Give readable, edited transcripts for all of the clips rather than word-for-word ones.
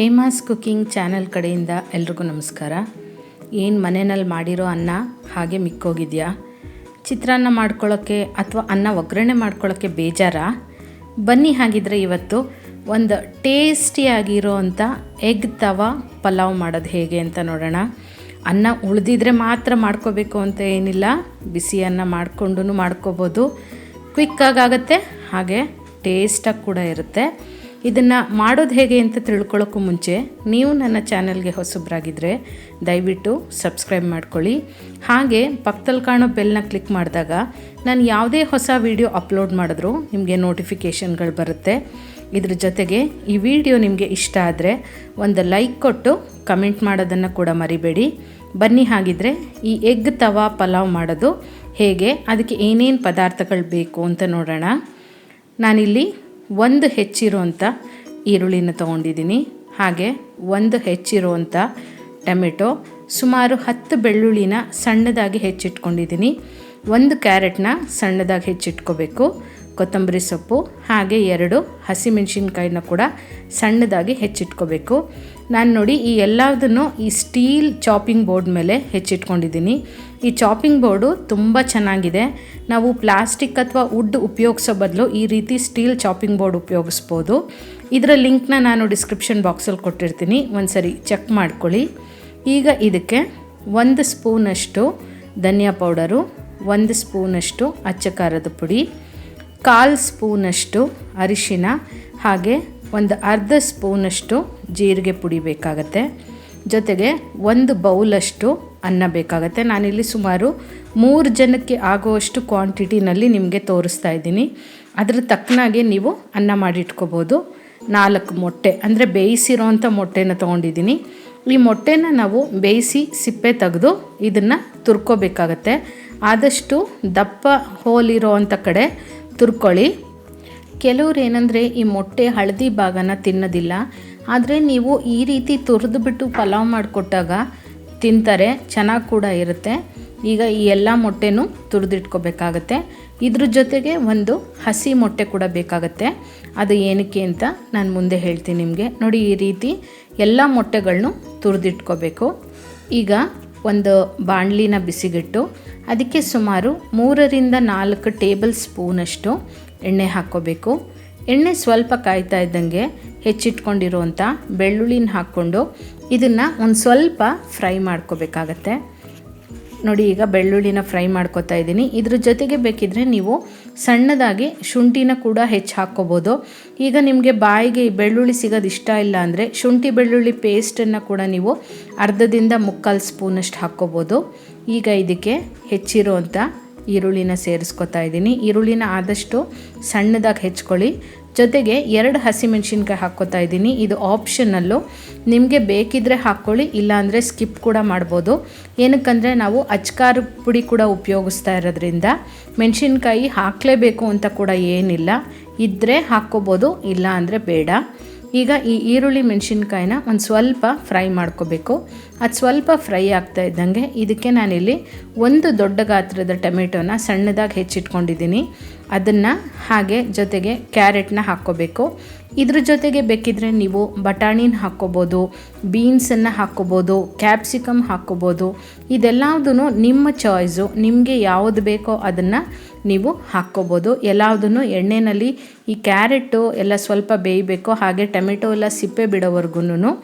Hema's cooking channel ಕಡೆಯಿಂದ ಎಲ್ರಿಗೂ ನಮಸ್ಕಾರ. ಏನು ಮನೆಯಲ್ಲಿ ಮಾಡಿರೋ ಅನ್ನ ಹಾಗೆ ಮಿಕ್ಕೋಗಿದೆಯಾ? ಚಿತ್ರಾನ್ನ ಮಾಡ್ಕೊಳ್ಳೋಕ್ಕೆ ಅಥವಾ ಅನ್ನ ಒಗ್ಗರಣೆ ಮಾಡ್ಕೊಳ್ಳೋಕ್ಕೆ ಬೇಜಾರಾ? ಬನ್ನಿ ಹಾಗಿದ್ರೆ ಇವತ್ತು ಒಂದು ಟೇಸ್ಟಿಯಾಗಿರೋ ಅಂಥ ಎಗ್ ತವಾ ಪಲಾವ್ ಮಾಡೋದು ಹೇಗೆ ಅಂತ ನೋಡೋಣ. ಅನ್ನ ಉಳಿದಿದ್ರೆ ಮಾತ್ರ ಮಾಡ್ಕೋಬೇಕು ಅಂತ ಏನಿಲ್ಲ, ಬಿಸಿ ಅನ್ನ ಮಾಡಿಕೊಂಡು ಮಾಡ್ಕೋಬೋದು. ಕ್ವಿಕ್ಕಾಗುತ್ತೆ, ಹಾಗೆ ಟೇಸ್ಟಾಗಿ ಕೂಡ ಇರುತ್ತೆ. ಇದನ್ನು ಮಾಡೋದು ಹೇಗೆ ಅಂತ ತಿಳ್ಕೊಳ್ಳೋಕ್ಕೂ ಮುಂಚೆ ನೀವು ನನ್ನ ಚಾನಲ್ಗೆ ಹೊಸಬ್ರಾಗಿದ್ದರೆ ದಯವಿಟ್ಟು ಸಬ್ಸ್ಕ್ರೈಬ್ ಮಾಡ್ಕೊಳ್ಳಿ. ಹಾಗೆ ಪಕ್ಕದಲ್ಲಿ ಕಾಣೋ ಬೆಲ್ನ ಕ್ಲಿಕ್ ಮಾಡಿದಾಗ ನಾನು ಯಾವುದೇ ಹೊಸ ವಿಡಿಯೋ ಅಪ್ಲೋಡ್ ಮಾಡಿದ್ರೂ ನಿಮಗೆ ನೋಟಿಫಿಕೇಷನ್ಗಳು ಬರುತ್ತೆ. ಇದ್ರ ಜೊತೆಗೆ ಈ ವಿಡಿಯೋ ನಿಮಗೆ ಇಷ್ಟ ಆದರೆ ಒಂದು ಲೈಕ್ ಕೊಟ್ಟು ಕಮೆಂಟ್ ಮಾಡೋದನ್ನು ಕೂಡ ಮರಿಬೇಡಿ. ಬನ್ನಿ ಹಾಗಿದ್ರೆ ಈ ಎಗ್ ತವಾ ಪಲಾವ್ ಮಾಡೋದು ಹೇಗೆ, ಅದಕ್ಕೆ ಏನೇನು ಪದಾರ್ಥಗಳು ಬೇಕು ಅಂತ ನೋಡೋಣ. ನಾನಿಲ್ಲಿ ಒಂದು ಹೆಚ್ಚಿರುವಂಥ ಈರುಳ್ಳಿನ ತೊಗೊಂಡಿದ್ದೀನಿ, ಹಾಗೆ ಒಂದು ಹೆಚ್ಚಿರುವಂಥ ಟೊಮೆಟೊ, ಸುಮಾರು 10 ಬೆಳ್ಳುಳ್ಳಿನ ಸಣ್ಣದಾಗಿ ಹೆಚ್ಚಿಟ್ಕೊಂಡಿದ್ದೀನಿ, 1 ಕ್ಯಾರೆಟ್ನ ಸಣ್ಣದಾಗಿ ಹೆಚ್ಚಿಟ್ಕೋಬೇಕು, ಕೊತ್ತಂಬರಿ ಸೊಪ್ಪು, ಹಾಗೆ 2 ಹಸಿಮೆಣಸಿನ್ಕಾಯಿನ ಕೂಡ ಸಣ್ಣದಾಗಿ ಹೆಚ್ಚಿಟ್ಕೋಬೇಕು. ನಾನು ನೋಡಿ ಈ ಎಲ್ಲದನ್ನು ಈ ಸ್ಟೀಲ್ ಚಾಪಿಂಗ್ ಬೋರ್ಡ್ ಮೇಲೆ ಹೆಚ್ಚಿಟ್ಕೊಂಡಿದ್ದೀನಿ. ಈ ಚಾಪಿಂಗ್ ಬೋರ್ಡು ತುಂಬ ಚೆನ್ನಾಗಿದೆ. ನಾವು ಪ್ಲಾಸ್ಟಿಕ್ ಅಥವಾ ವುಡ್ ಉಪಯೋಗಿಸೋ ಬದಲು ಈ ರೀತಿ ಸ್ಟೀಲ್ ಚಾಪಿಂಗ್ ಬೋರ್ಡ್ ಉಪಯೋಗಿಸ್ಬೋದು. ಇದರ ಲಿಂಕ್ನ ನಾನು ಡಿಸ್ಕ್ರಿಪ್ಷನ್ ಬಾಕ್ಸಲ್ಲಿ ಕೊಟ್ಟಿರ್ತೀನಿ, ಒಂದು ಸರಿ ಚೆಕ್ ಮಾಡ್ಕೊಳ್ಳಿ. ಈಗ ಇದಕ್ಕೆ 1 ಸ್ಪೂನಷ್ಟು ಧನಿಯಾ ಪೌಡರು, 1 ಸ್ಪೂನಷ್ಟು ಅಚ್ಚ ಖಾರದ ಪುಡಿ, 1/4 ಸ್ಪೂನಷ್ಟು ಅರಿಶಿನ, ಹಾಗೆ ಒಂದು ಅರ್ಧ ಸ್ಪೂನಷ್ಟು ಜೀರಿಗೆ ಪುಡಿ ಬೇಕಾಗತ್ತೆ. ಜೊತೆಗೆ 1 ಬೌಲಷ್ಟು ಅನ್ನ ಬೇಕಾಗತ್ತೆ. ನಾನಿಲ್ಲಿ ಸುಮಾರು 3 ಜನಕ್ಕೆ ಆಗುವಷ್ಟು ಕ್ವಾಂಟಿಟಿನಲ್ಲಿ ನಿಮಗೆ ತೋರಿಸ್ತಾ ಇದ್ದೀನಿ. ಅದ್ರ ತಕ್ಕನಾಗೆ ನೀವು ಅನ್ನ ಮಾಡಿಟ್ಕೋಬೋದು. 4 ಮೊಟ್ಟೆ ಅಂದರೆ ಬೇಯಿಸಿರೋವಂಥ ಮೊಟ್ಟೆನ ತೊಗೊಂಡಿದ್ದೀನಿ. ಈ ಮೊಟ್ಟೆನ ನಾವು ಬೇಯಿಸಿ ಸಿಪ್ಪೆ ತೆಗೆದು ಇದನ್ನು ತುರ್ಕೋಬೇಕಾಗತ್ತೆ. ಆದಷ್ಟು ದಪ್ಪ ಹೋಲಿರೋ ಅಂಥ ಕಡೆ ತುರ್ಕೊಳ್ಳಿ. ಕೆಲವ್ರು ಏನಂದರೆ ಈ ಮೊಟ್ಟೆ ಹಳದಿ ಭಾಗನ ತಿನ್ನೋದಿಲ್ಲ, ಆದರೆ ನೀವು ಈ ರೀತಿ ತುರಿದುಬಿಟ್ಟು ಪಲಾವ್ ಮಾಡಿಕೊಟ್ಟಾಗ ತಿಂತಾರೆ, ಚೆನ್ನಾಗಿ ಕೂಡ ಇರುತ್ತೆ. ಈಗ ಈ ಎಲ್ಲ ಮೊಟ್ಟೆನೂ ತುರಿದಿಟ್ಕೋಬೇಕಾಗತ್ತೆ. ಇದ್ರ ಜೊತೆಗೆ ಒಂದು ಹಸಿ ಮೊಟ್ಟೆ ಕೂಡ ಬೇಕಾಗತ್ತೆ. ಅದು ಏನಕ್ಕೆ ಅಂತ ನಾನು ಮುಂದೆ ಹೇಳ್ತೀನಿ ನಿಮಗೆ. ನೋಡಿ, ಈ ರೀತಿ ಎಲ್ಲ ಮೊಟ್ಟೆಗಳನ್ನೂ ತುರಿದಿಟ್ಕೋಬೇಕು. ಈಗ ಒಂದು ಬಾಣಲಿನ ಬಿಸಿಗಿಟ್ಟು ಅದಕ್ಕೆ ಸುಮಾರು 3ರಿಂದ 4 ಟೇಬಲ್ ಸ್ಪೂನಷ್ಟು ಎಣ್ಣೆ ಹಾಕ್ಕೋಬೇಕು. ಎಣ್ಣೆ ಸ್ವಲ್ಪ ಕಾಯ್ತಾ ಇದ್ದಂಗೆ ಹೆಚ್ಚಿಟ್ಕೊಂಡಿರುವಂಥ ಬೆಳ್ಳುಳ್ಳಿನ ಹಾಕ್ಕೊಂಡು ಇದನ್ನು ಒಂದು ಸ್ವಲ್ಪ ಫ್ರೈ ಮಾಡ್ಕೋಬೇಕಾಗತ್ತೆ. ನೋಡಿ, ಈಗ ಬೆಳ್ಳುಳ್ಳಿನ ಫ್ರೈ ಮಾಡ್ಕೊತಾ ಇದ್ದೀನಿ. ಇದ್ರ ಜೊತೆಗೆ ಬೇಕಿದ್ರೆ ನೀವು ಸಣ್ಣದಾಗಿ ಶುಂಠಿನ ಕೂಡ ಹೆಚ್ಚು ಹಾಕ್ಕೋಬೋದು. ಈಗ ನಿಮಗೆ ಬಾಯಿಗೆ ಈ ಬೆಳ್ಳುಳ್ಳಿ ಸಿಗೋದು ಇಷ್ಟ ಇಲ್ಲ ಅಂದರೆ ಶುಂಠಿ ಬೆಳ್ಳುಳ್ಳಿ ಪೇಸ್ಟನ್ನು ಕೂಡ ನೀವು ಅರ್ಧದಿಂದ 3/4 ಸ್ಪೂನಷ್ಟು ಹಾಕ್ಕೋಬೋದು. ಈಗ ಇದಕ್ಕೆ ಹೆಚ್ಚಿರುವಂಥ ಈರುಳ್ಳಿನ ಸೇರಿಸ್ಕೊತಾ ಇದ್ದೀನಿ. ಈರುಳ್ಳಿನ ಆದಷ್ಟು ಸಣ್ಣದಾಗಿ ಹೆಚ್ಕೊಳ್ಳಿ. ಜೊತೆಗೆ 2 ಹಸಿಮೆಣಸಿನ್ಕಾಯಿ ಹಾಕ್ಕೋತಾ ಇದ್ದೀನಿ. ಇದು ಆಪ್ಷನಲ್ಲು, ನಿಮಗೆ ಬೇಕಿದ್ದರೆ ಹಾಕ್ಕೊಳ್ಳಿ, ಇಲ್ಲಾಂದರೆ ಸ್ಕಿಪ್ ಕೂಡ ಮಾಡ್ಬೋದು. ಏನಕ್ಕಂದರೆ ನಾವು ಅಚ್ಕಾರದ ಪುಡಿ ಕೂಡ ಉಪಯೋಗಿಸ್ತಾ ಇರೋದ್ರಿಂದ ಮೆಣಸಿನ್ಕಾಯಿ ಹಾಕಲೇಬೇಕು ಅಂತ ಕೂಡ ಏನಿಲ್ಲ, ಇದ್ದರೆ ಹಾಕ್ಕೋಬೋದು, ಇಲ್ಲ ಅಂದರೆ ಬೇಡ. ಈಗ ಈ ಈರುಳ್ಳಿ ಮೆಣಸಿನ್ಕಾಯಿನ ಒಂದು ಸ್ವಲ್ಪ ಫ್ರೈ ಮಾಡ್ಕೋಬೇಕು. ಅದು ಸ್ವಲ್ಪ ಫ್ರೈ ಆಗ್ತಾ ಇದ್ದಂಗೆ ಇದಕ್ಕೆ ನಾನಿಲ್ಲಿ 1 ದೊಡ್ಡ ಗಾತ್ರದ ಟೊಮೆಟೊನ ಸಣ್ಣದಾಗಿ ಹೆಚ್ಚಿಟ್ಕೊಂಡಿದ್ದೀನಿ, ಅದನ್ನು ಹಾಗೆ ಜೊತೆಗೆ ಕ್ಯಾರೆಟ್ನ ಹಾಕ್ಕೋಬೇಕು. ಇದ್ರ ಜೊತೆಗೆ ಬೇಕಿದ್ರೆ ನೀವು ಬಟಾಣಿನ ಹಾಕ್ಕೋಬೋದು, ಬೀನ್ಸನ್ನು ಹಾಕ್ಕೋಬೋದು, ಕ್ಯಾಪ್ಸಿಕಮ್ ಹಾಕ್ಕೋಬೋದು. ಇದೆಲ್ಲದೂ ನಿಮ್ಮ ಚಾಯ್ಸು, ನಿಮಗೆ ಯಾವುದು ಬೇಕೋ ಅದನ್ನು ನೀವು ಹಾಕ್ಕೋಬೋದು. ಎಲ್ಲದನ್ನು ಎಣ್ಣೆಯಲ್ಲಿ ಈ ಕ್ಯಾರೆಟು ಎಲ್ಲ ಸ್ವಲ್ಪ ಬೇಯಬೇಕು, ಹಾಗೆ ಟೊಮೆಟೊ ಎಲ್ಲ ಸಿಪ್ಪೆ ಬಿಡೋವರೆಗೂ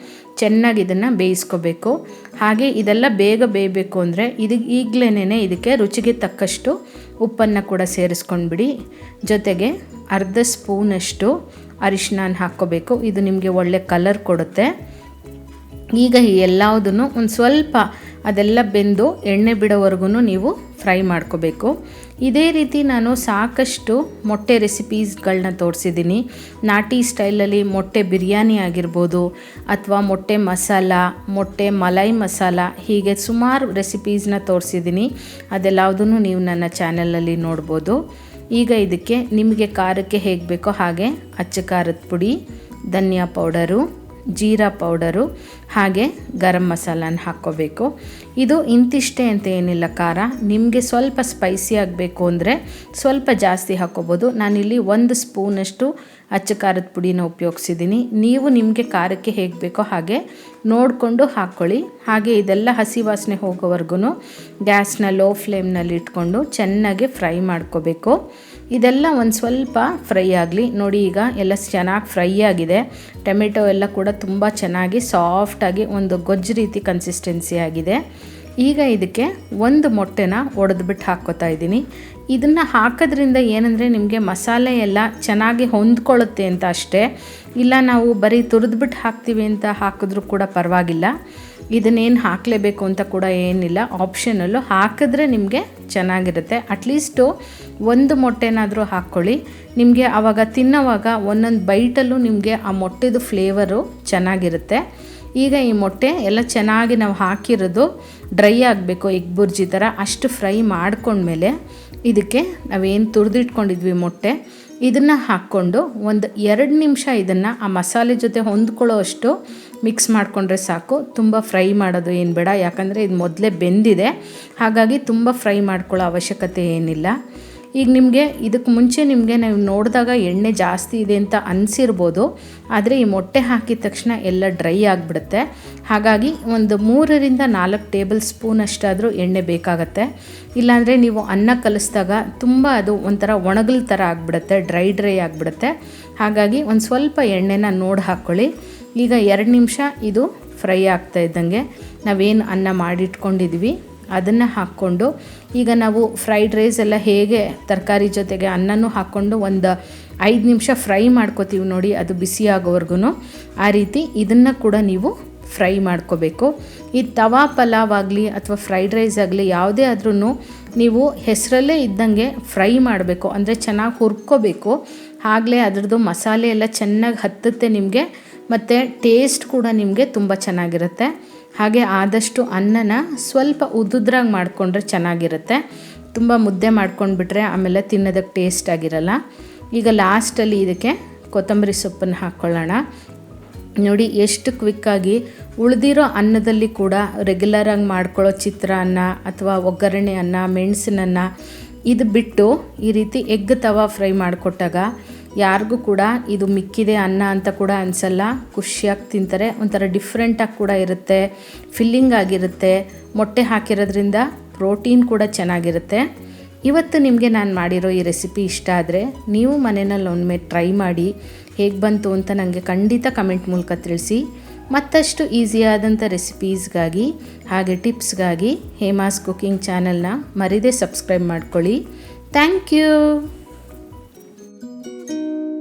ಚೆನ್ನಾಗಿ ಇದನ್ನು ಬೇಯಿಸ್ಕೋಬೇಕು. ಹಾಗೆ ಇದೆಲ್ಲ ಬೇಗ ಬೇಯಬೇಕು ಅಂದರೆ ಈಗಲೇ ಇದಕ್ಕೆ ರುಚಿಗೆ ತಕ್ಕಷ್ಟು ಉಪ್ಪನ್ನು ಕೂಡ ಸೇರಿಸ್ಕೊಂಡ್ಬಿಡಿ. ಜೊತೆಗೆ ಅರ್ಧ ಸ್ಪೂನಷ್ಟು ಅರಿಶಿನ ಹಾಕ್ಕೋಬೇಕು. ಇದು ನಿಮಗೆ ಒಳ್ಳೆ ಕಲರ್ ಕೊಡುತ್ತೆ. ಈಗ ಈ ಎಲ್ಲದನ್ನು ಒಂದು ಸ್ವಲ್ಪ ಅದೆಲ್ಲ ಬೆಂದು ಎಣ್ಣೆ ಬಿಡೋವರೆಗೂ ನೀವು ಫ್ರೈ ಮಾಡ್ಕೋಬೇಕು. ಇದೇ ರೀತಿ ನಾನು ಸಾಕಷ್ಟು ಮೊಟ್ಟೆ ರೆಸಿಪೀಸ್ಗಳನ್ನ ತೋರಿಸಿದ್ದೀನಿ. ನಾಟಿ ಸ್ಟೈಲಲ್ಲಿ ಮೊಟ್ಟೆ ಬಿರಿಯಾನಿ ಆಗಿರ್ಬೋದು, ಅಥವಾ ಮೊಟ್ಟೆ ಮಸಾಲ, ಮೊಟ್ಟೆ ಮಲೈ ಮಸಾಲ, ಹೀಗೆ ಸುಮಾರು ರೆಸಿಪೀಸ್ನ ತೋರಿಸಿದ್ದೀನಿ. ಅದೆಲ್ಲದನ್ನು ನೀವು ನನ್ನ ಚಾನಲಲ್ಲಿ ನೋಡ್ಬೋದು. ಈಗ ಇದಕ್ಕೆ ನಿಮಗೆ ಖಾರಕ್ಕೆ ಹೇಗೆ ಬೇಕೋ ಹಾಗೆ ಅಚ್ಚ ಖಾರದ ಪುಡಿ, ಧನಿಯಾ ಪೌಡರು, ಜೀರಾ ಪೌಡರು ಹಾಗೆ ಗರಂ ಮಸಾಲಾನ ಹಾಕ್ಕೋಬೇಕು. ಇದು ಇಂತಿಷ್ಟೇ ಅಂತ ಏನಿಲ್ಲ ಖಾರ. ನಿಮಗೆ ಸ್ವಲ್ಪ ಸ್ಪೈಸಿ ಆಗಬೇಕು ಅಂದರೆ ಸ್ವಲ್ಪ ಜಾಸ್ತಿ ಹಾಕ್ಕೋಬೋದು. ನಾನಿಲ್ಲಿ 1 ಸ್ಪೂನಷ್ಟು ಅಚ್ಚ ಖಾರದ ಪುಡಿನ ಉಪಯೋಗಿಸಿದ್ದೀನಿ. ನೀವು ನಿಮಗೆ ಖಾರಕ್ಕೆ ಹೇಗೆ ಬೇಕೋ ಹಾಗೆ ನೋಡಿಕೊಂಡು ಹಾಕ್ಕೊಳ್ಳಿ. ಹಾಗೆ ಇದೆಲ್ಲ ಹಸಿ ವಾಸನೆ ಹೋಗೋವರೆಗೂ ಗ್ಯಾಸ್ನ ಲೋ ಫ್ಲೇಮ್ನಲ್ಲಿ ಇಟ್ಕೊಂಡು ಚೆನ್ನಾಗಿ ಫ್ರೈ ಮಾಡ್ಕೋಬೇಕು. ಇದೆಲ್ಲ ಒಂದು ಸ್ವಲ್ಪ ಫ್ರೈ ಆಗಲಿ. ನೋಡಿ ಈಗ ಎಲ್ಲ ಚೆನ್ನಾಗಿ ಫ್ರೈ ಆಗಿದೆ. ಟೊಮೆಟೊ ಎಲ್ಲ ಕೂಡ ತುಂಬ ಚೆನ್ನಾಗಿ ಸಾಫ್ಟಾಗಿ ಒಂದು ಗೊಜ್ಜು ರೀತಿ ಕನ್ಸಿಸ್ಟೆನ್ಸಿ ಆಗಿದೆ. ಈಗ ಇದಕ್ಕೆ 1 ಮೊಟ್ಟೆನ ಒಡೆದ್ಬಿಟ್ಟು ಹಾಕ್ಕೋತಾ ಇದ್ದೀನಿ. ಇದನ್ನು ಹಾಕೋದ್ರಿಂದ ಏನಂದರೆ ನಿಮಗೆ ಮಸಾಲೆ ಎಲ್ಲ ಚೆನ್ನಾಗಿ ಹೊಂದ್ಕೊಳ್ಳುತ್ತೆ ಅಂತ ಅಷ್ಟೇ. ಇಲ್ಲ ನಾವು ಬರೀ ತುರಿದ್ಬಿಟ್ಟು ಹಾಕ್ತೀವಿ ಅಂತ ಹಾಕಿದ್ರೂ ಕೂಡ ಪರವಾಗಿಲ್ಲ. ಇದನ್ನೇನು ಹಾಕಲೇಬೇಕು ಅಂತ ಕೂಡ ಏನಿಲ್ಲ, ಆಪ್ಷನಲ್ಲು. ಹಾಕಿದ್ರೆ ನಿಮಗೆ ಚೆನ್ನಾಗಿರುತ್ತೆ. ಅಟ್ಲೀಸ್ಟು 1 ಮೊಟ್ಟೆನಾದರೂ ಹಾಕ್ಕೊಳ್ಳಿ. ನಿಮಗೆ ಆವಾಗ ತಿನ್ನೋವಾಗ ಒಂದೊಂದು ಬೈಟಲ್ಲೂ ನಿಮಗೆ ಆ ಮೊಟ್ಟೆದು ಫ್ಲೇವರು ಚೆನ್ನಾಗಿರುತ್ತೆ. ಈಗ ಈ ಮೊಟ್ಟೆ ಎಲ್ಲ ಚೆನ್ನಾಗಿ ನಾವು ಹಾಕಿರೋದು ಡ್ರೈ ಆಗಬೇಕು, ಎಗ್ ಬುರ್ಜಿ ಥರ. ಅಷ್ಟು ಫ್ರೈ ಮಾಡ್ಕೊಂಡ್ಮೇಲೆ ಇದಕ್ಕೆ ನಾವೇನು ತುರಿದಿಟ್ಕೊಂಡಿದ್ವಿ ಮೊಟ್ಟೆ, ಇದನ್ನು ಹಾಕ್ಕೊಂಡು ಒಂದು 2 ನಿಮಿಷ ಇದನ್ನು ಆ ಮಸಾಲೆ ಜೊತೆ ಹೊಂದ್ಕೊಳ್ಳೋ ಅಷ್ಟು ಮಿಕ್ಸ್ ಮಾಡಿಕೊಂಡ್ರೆ ಸಾಕು. ತುಂಬ ಫ್ರೈ ಮಾಡೋದು ಏನು ಬೇಡ, ಯಾಕಂದರೆ ಇದು ಮೊದಲೇ ಬೆಂದಿದೆ. ಹಾಗಾಗಿ ತುಂಬ ಫ್ರೈ ಮಾಡ್ಕೊಳ್ಳೋ ಅವಶ್ಯಕತೆ ಏನಿಲ್ಲ. ಈಗ ನಿಮಗೆ ಇದಕ್ಕೆ ಮುಂಚೆ ನಿಮಗೆ ನಾವು ನೋಡಿದಾಗ ಎಣ್ಣೆ ಜಾಸ್ತಿ ಇದೆ ಅಂತ ಅನಿಸಿರ್ಬೋದು, ಆದರೆ ಈ ಮೊಟ್ಟೆ ಹಾಕಿದ ತಕ್ಷಣ ಎಲ್ಲ ಡ್ರೈ ಆಗಿಬಿಡುತ್ತೆ. ಹಾಗಾಗಿ ಒಂದು 3ರಿಂದ 4 ಟೇಬಲ್ ಸ್ಪೂನ್ ಅಷ್ಟಾದರೂ ಎಣ್ಣೆ ಬೇಕಾಗತ್ತೆ. ಇಲ್ಲಾಂದರೆ ನೀವು ಅನ್ನ ಕಲಿಸಿದಾಗ ತುಂಬ ಅದು ಒಂಥರ ಒಣಗಲ್ ಥರ ಆಗಿಬಿಡುತ್ತೆ, ಡ್ರೈ ಆಗಿಬಿಡುತ್ತೆ. ಹಾಗಾಗಿ ಒಂದು ಸ್ವಲ್ಪ ಎಣ್ಣೆನ ನೋಡಿ ಹಾಕ್ಕೊಳ್ಳಿ. ಈಗ 2 ನಿಮಿಷ ಇದು ಫ್ರೈ ಆಗ್ತಾ ಇದ್ದಂಗೆ ನಾವೇನು ಅನ್ನ ಮಾಡಿಟ್ಕೊಂಡಿದ್ವಿ ಅದನ್ನು ಹಾಕ್ಕೊಂಡು, ಈಗ ನಾವು ಫ್ರೈಡ್ ರೈಸ್ ಎಲ್ಲ ಹೇಗೆ ತರಕಾರಿ ಜೊತೆಗೆ ಅನ್ನನೂ ಹಾಕ್ಕೊಂಡು ಒಂದು 5 ನಿಮಿಷ ಫ್ರೈ ಮಾಡ್ಕೋತೀವಿ ನೋಡಿ, ಅದು ಬಿಸಿ ಆಗೋವರೆಗೂ ಆ ರೀತಿ ಇದನ್ನು ಕೂಡ ನೀವು ಫ್ರೈ ಮಾಡ್ಕೋಬೇಕು. ಈ ತವಾ ಪಲಾವ್ ಆಗಲಿ ಅಥವಾ ಫ್ರೈಡ್ ರೈಸ್ ಆಗಲಿ ಯಾವುದೇ ಆದ್ರೂ ನೀವು ಹೆಸರಲ್ಲೇ ಇದ್ದಂಗೆ ಫ್ರೈ ಮಾಡಬೇಕು. ಅಂದರೆ ಚೆನ್ನಾಗಿ ಹುರ್ಕೋಬೇಕು. ಆಗಲೇ ಅದರದ್ದು ಮಸಾಲೆ ಎಲ್ಲ ಚೆನ್ನಾಗಿ ಹತ್ತುತ್ತೆ ನಿಮಗೆ, ಮತ್ತು ಟೇಸ್ಟ್ ಕೂಡ ನಿಮಗೆ ತುಂಬ ಚೆನ್ನಾಗಿರುತ್ತೆ. ಹಾಗೆ ಆದಷ್ಟು ಅನ್ನನ ಸ್ವಲ್ಪ ಉದ್ದುದ್ರಾಗಿ ಮಾಡಿಕೊಂಡ್ರೆ ಚೆನ್ನಾಗಿರುತ್ತೆ. ತುಂಬ ಮುದ್ದೆ ಮಾಡ್ಕೊಂಡ್ಬಿಟ್ರೆ ಆಮೇಲೆ ತಿನ್ನೋದಕ್ಕೆ ಟೇಸ್ಟ್ ಆಗಿರಲ್ಲ. ಈಗ ಲಾಸ್ಟಲ್ಲಿ ಇದಕ್ಕೆ ಕೊತ್ತಂಬರಿ ಸೊಪ್ಪನ್ನು ಹಾಕ್ಕೊಳ್ಳೋಣ. ನೋಡಿ ಎಷ್ಟು ಕ್ವಿಕ್ಕಾಗಿ ಉಳಿದಿರೋ ಅನ್ನದಲ್ಲಿ ಕೂಡ ರೆಗ್ಯುಲರಾಗಿ ಮಾಡ್ಕೊಳ್ಳೋ ಚಿತ್ರಾನ್ನ ಅಥವಾ ಒಗ್ಗರಣೆ ಅನ್ನ, ಮೆಣಸಿನನ್ನ ಇದು ಬಿಟ್ಟು ಈ ರೀತಿ ಎಗ್ ತವಾ ಫ್ರೈ ಮಾಡಿಕೊಟ್ಟಾಗ ಯಾರಿಗೂ ಕೂಡ ಇದು ಮಿಕ್ಕಿದೆ ಅನ್ನ ಅಂತ ಕೂಡ ಅನಿಸಲ್ಲ. ಖುಷಿಯಾಗಿ ತಿಂತಾರೆ. ಒಂಥರ ಡಿಫ್ರೆಂಟಾಗಿ ಕೂಡ ಇರುತ್ತೆ, ಫಿಲ್ಲಿಂಗ್ ಆಗಿರುತ್ತೆ. ಮೊಟ್ಟೆ ಹಾಕಿರೋದ್ರಿಂದ ಪ್ರೋಟೀನ್ ಕೂಡ ಚೆನ್ನಾಗಿರುತ್ತೆ. ಇವತ್ತು ನಿಮಗೆ ನಾನು ಮಾಡಿರೋ ಈ ರೆಸಿಪಿ ಇಷ್ಟ ಆದರೆ ನೀವು ಮನೆಯಲ್ಲಿ ಒಮ್ಮೆ ಟ್ರೈ ಮಾಡಿ ಹೇಗೆ ಬಂತು ಅಂತ ನನಗೆ ಖಂಡಿತ ಕಮೆಂಟ್ ಮೂಲಕ ತಿಳಿಸಿ. ಮತ್ತಷ್ಟು ಈಸಿಯಾದಂಥ ರೆಸಿಪೀಸ್ಗಾಗಿ ಹಾಗೆ ಟಿಪ್ಸ್ಗಾಗಿ ಹೇಮಾಸ್ ಕುಕಿಂಗ್ ಚಾನಲ್ನ ಮರೀದೇ ಸಬ್ಸ್ಕ್ರೈಬ್ ಮಾಡ್ಕೊಳ್ಳಿ. Thank you.